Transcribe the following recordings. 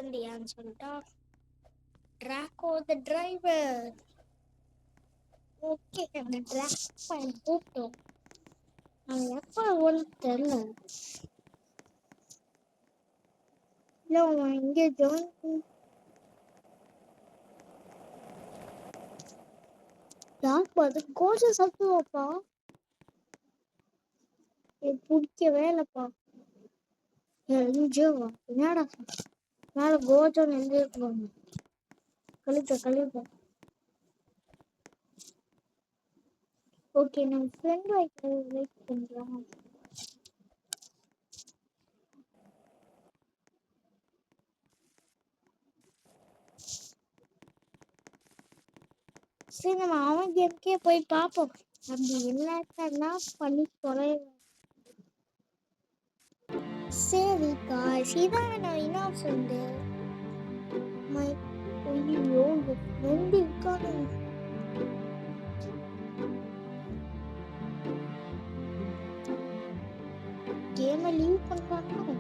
வந்துட்டியான்னு சொல்லிட்டா Draco the driver. Okay, அந்த track பையன் கூப்பிட்டோம். அவன் எப்போ ஒன்று தெரியல. இல்லை, அவன் இங்கே ஜாயின் டாக் பார்த்து கோச்சை சாப்பிடுவாப்பா. எனக்கு பிடிக்கவே இல்லைப்பா. எரிஞ்சோவா என்னடா மேலே கோச்சம் எழுதிருப்பாங்க. கழிப்பேன். ஓகே, நம்ம ஃப்ரெண்ட் வெயிட் பண்ணுறோம். சரி, நம்ம அவன் கேம்கே போய் பார்ப்போம். அப்படி என்னத்தான் பண்ணி தொலை. சரி காய்ஸ், இதான் நான் என்ன ஃப்ரெண்டு. மை ஐயோ, ஃப்ரெண்டு இருக்கானு கேமை லீவ் பண்ணுறாங்க.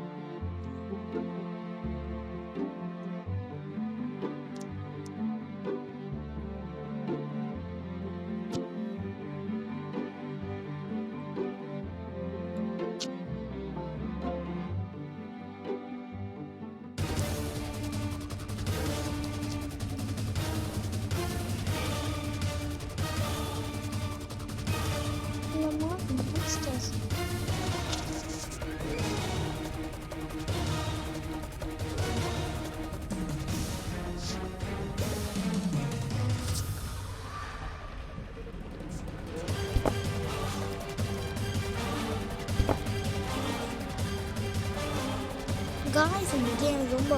காய்ஸ், இந்த கேம் ரொம்ப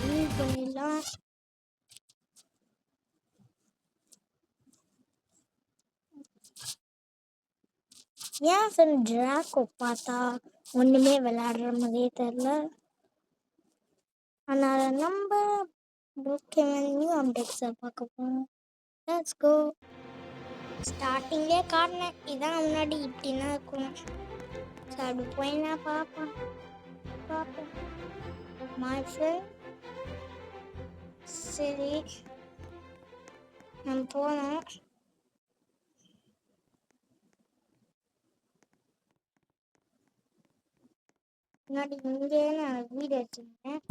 லீவ் பண்ணிடலாம். ஏன் ஃப்ரெண்ட் டிராக்கோ பார்த்தா ஒன்றுமே விளையாடுற மாதிரியே தெரில. அதனால் நம்ம நியூ அப்டேட்ஸை பார்க்க போகணும். Let's go. ஸ்டார்டிங்லேயே காட்டினேன், இதான் முன்னாடி இப்படின்னா இருக்கணும். ஸோ அப்படி போயினா பார்ப்போம். My friend. சரி, நம்ம போனோம். முன்னாடி இங்கே நான் வீடு வச்சுருந்தேன்.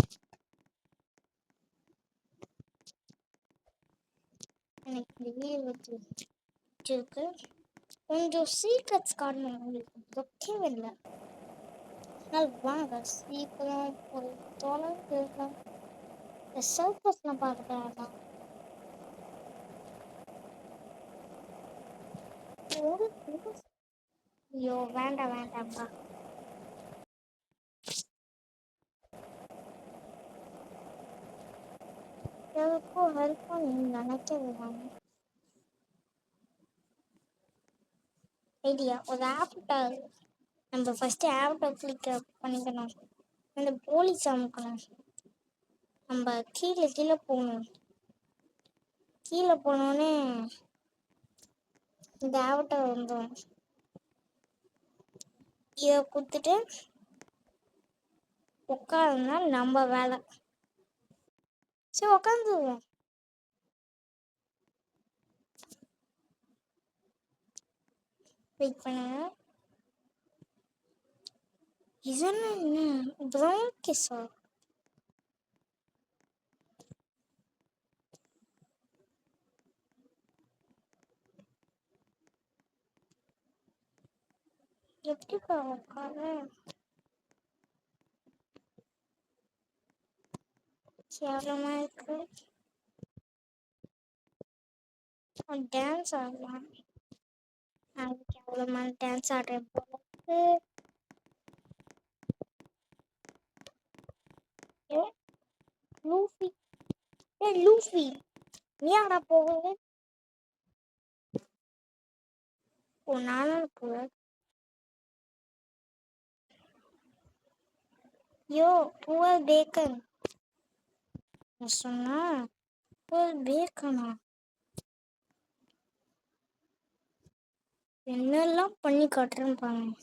எனக்கு இந்த வீடு வச்சுருக்கு. கொஞ்சம் சீக்ரெட்ஸ் காட்டணும் உங்களுக்கு, முக்கியம் இல்லை. அதனால் வாங்க சீக்கிரம் போய் தொடர்ந்து இந்த சர்க்கஸ்லாம் பார்க்க வேண்டாம். ஐயோ, வேண்டாம்ப்பா. எதுக்கும் ஹெல்ப்பும் நீங்கள் நினைக்க ஐடியா. ஒரு ஆப்டாக நம்ம ஃபஸ்ட்டு ஆப்டை கிளிக் பண்ணிக்கணும். அந்த போலீஸ் அமுக்கணும். நம்ம கீழே போகணும். கீழே போனோடனே இந்த ஆப்டை வந்துடும். இதை கொடுத்துட்டு உட்காருன்னா நம்ம வேலை. சரி, உட்காந்துருவோம். வெயிட் பண்ணுங்க. இதெல்லாம் என்ன ப்ரௌன் கிஸ்ஸா? எப்படிப்பா உட்காரு? கேவலமா இருக்கு. டான்ஸ் ஆடலாம். கேவலமான டான்ஸ் ஆடுறேன் போல. லூஃபி நீ ஆடா போகுது. நானும் போல. யோ, புவர் பேக்கன் சொன்னா. புவர் பேக்கனா? என்னெல்லாம் பண்ணி காட்டுறேன்னு பாருங்க.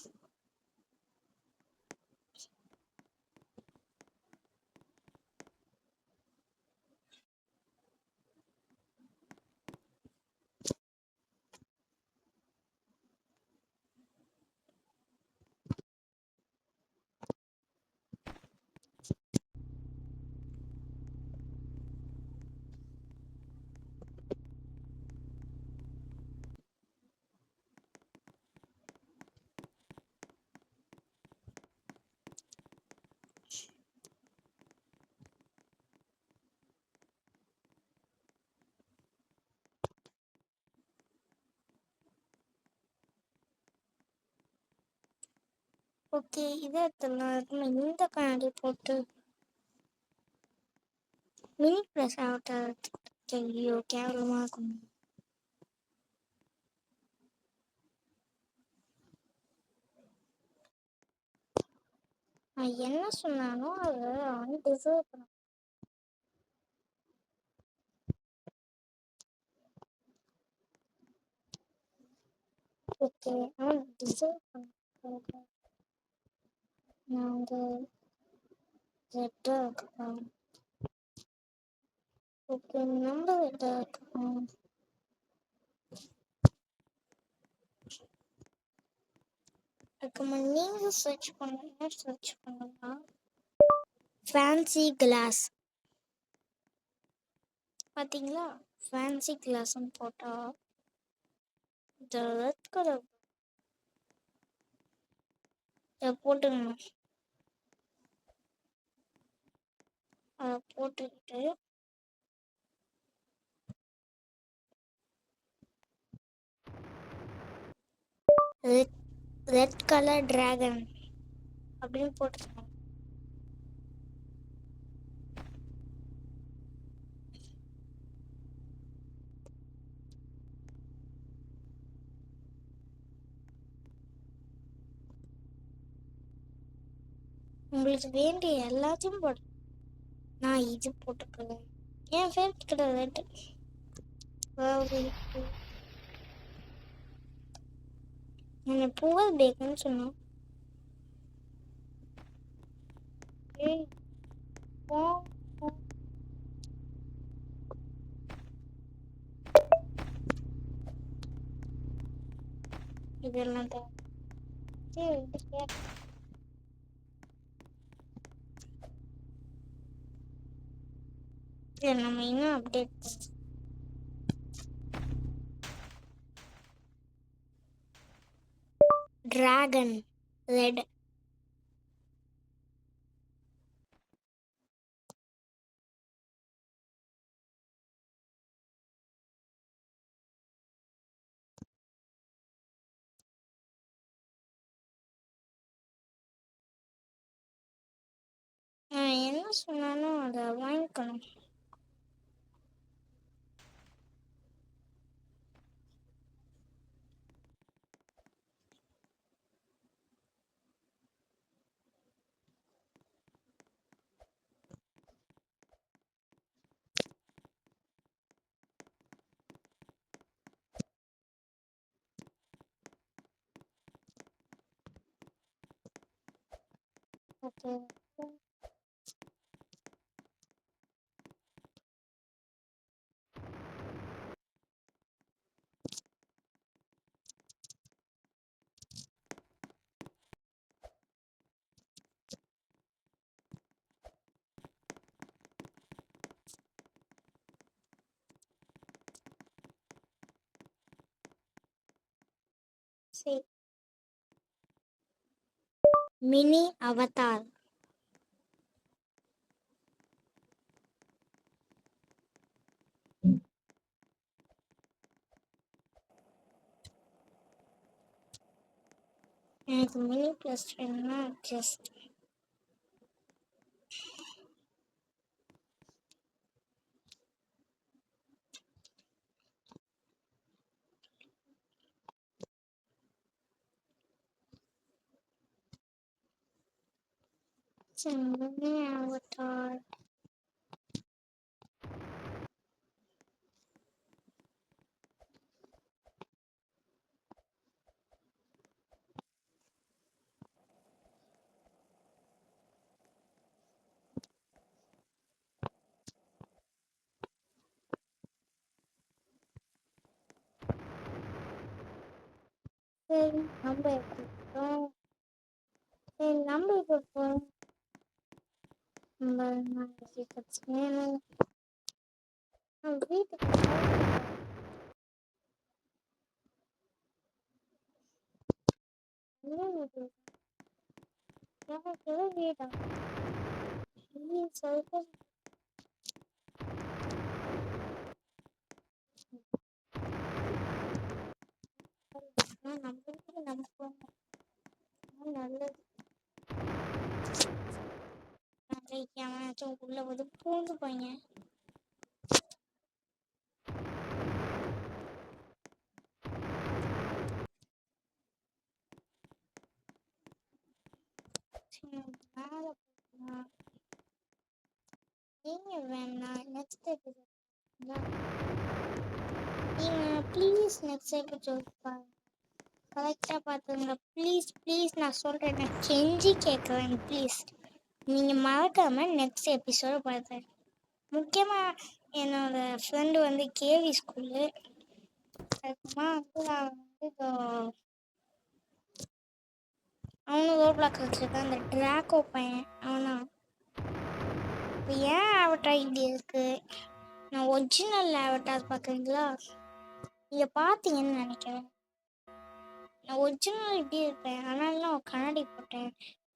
ஓகே, இதை எடுத்துடலாம். இந்த கண்ணாடி போட்டு மினி ப்ளஸ் ஆகட்டும். ஐயோ கேவலமாக இருக்கும். நான் என்ன சொன்னானோ அதை அவன் டிசர்வ் பண்ண. ஓகே, அவன் டிசர்வ் பண்ண. நான் வந்து ரெட்டாக இருக்கலாம். ஓகே, நம்ம ரெட்டாக இருக்கலாம். அதுக்கப்புறமா நீங்கள் சர்ச் பண்ணுங்க. சர்ச் பண்ணுங்க ஃபேன்சி கிளாஸ். பார்த்தீங்களா? ஃபேன்சி கிளாஸ்ன்னு போட்டால் இந்த ரெட் கலர் இதை போட்டுக்கணும். அதை போட்டுக்கிட்டு ரெட் கலர் டிராகன் அப்படின்னு போட்டுக்கணும். உங்களுக்கு வேண்டிய எல்லாத்தையும் போடு. நான் இது போட்டுக்கிறேன். என் ஃபேவரட் கலர் ரெட். நான் புகழ் பேக்குன்னு சொன்னோம். இதெல்லாம் தான் நம்ம இன்னும் அப்டேட் டிராகன் ரெட். நான் என்ன சொன்னாலும் அதை வாங்கிக்கணும். ஓகே, சரி. Mini Avatar. எனக்கு மினி ப்ளஸ் வேணும்னா ஜஸ்ட் மினி அவதார். சரி, நம்ம எடுத்துக்கிட்டோம். சரி, நம்ம இப்போ போகிறோம். நம்ம நாளைக்கு வேணும். வீட்டுக்கு எனக்கு வீடா சொல்லிட்டு நம்ம வீட்டுக்கு நம்ம போகணும். நல்லது. எவனாச்சும் உள்ள வந்து பூந்து போய்ங்க. நீங்க வேணா நெக்ஸ்ட் எபிசோட் நீங்க ப்ளீஸ் நெக்ஸ்ட் எபிசோட் பாருங்க. கரெக்டாக பார்த்துங்க ப்ளீஸ் ப்ளீஸ். நான் சொல்கிறேன், நான் கெஞ்சி கேட்குறேன் ப்ளீஸ். நீங்கள் மறக்காமல் நெக்ஸ்ட் எபிசோட பார்த்தேன். முக்கியமாக என்னோடய ஃப்ரெண்டு வந்து கேவி ஸ்கூலு. அதுக்கப்புறமா வந்து நான் வந்து அவனும் ரோட் பிளாக் வச்சுருக்கான். அந்த ட்ராக்கோ பையன் அவனா. இப்போ ஏன் ஆவட்டார் இப்படி இருக்குது? நான் ஒரிஜினல் ஆவட்டார் பார்க்குறீங்களா? நீங்கள் பார்த்தீங்கன்னு நினைக்கிறேன். நான் ஒரிஜினல் இப்படி இருப்பேன், அதனால நான் கண்ணாடி போட்டேன்.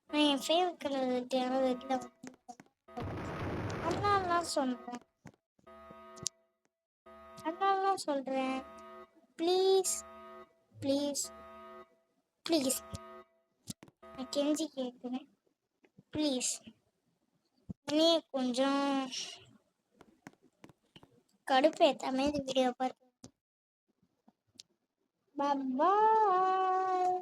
நான் என் ஃபேவரட் கலர் ரெட்டில் அதனால சொல்கிறேன் ப்ளீஸ் ப்ளீஸ் ப்ளீஸ். நான் கெஞ்சி கேட்குறேன் ப்ளீஸ். நீ கொஞ்சம் கடுப்பேற்றாமல் இந்த வீடியோ பார்த்து. பாய்.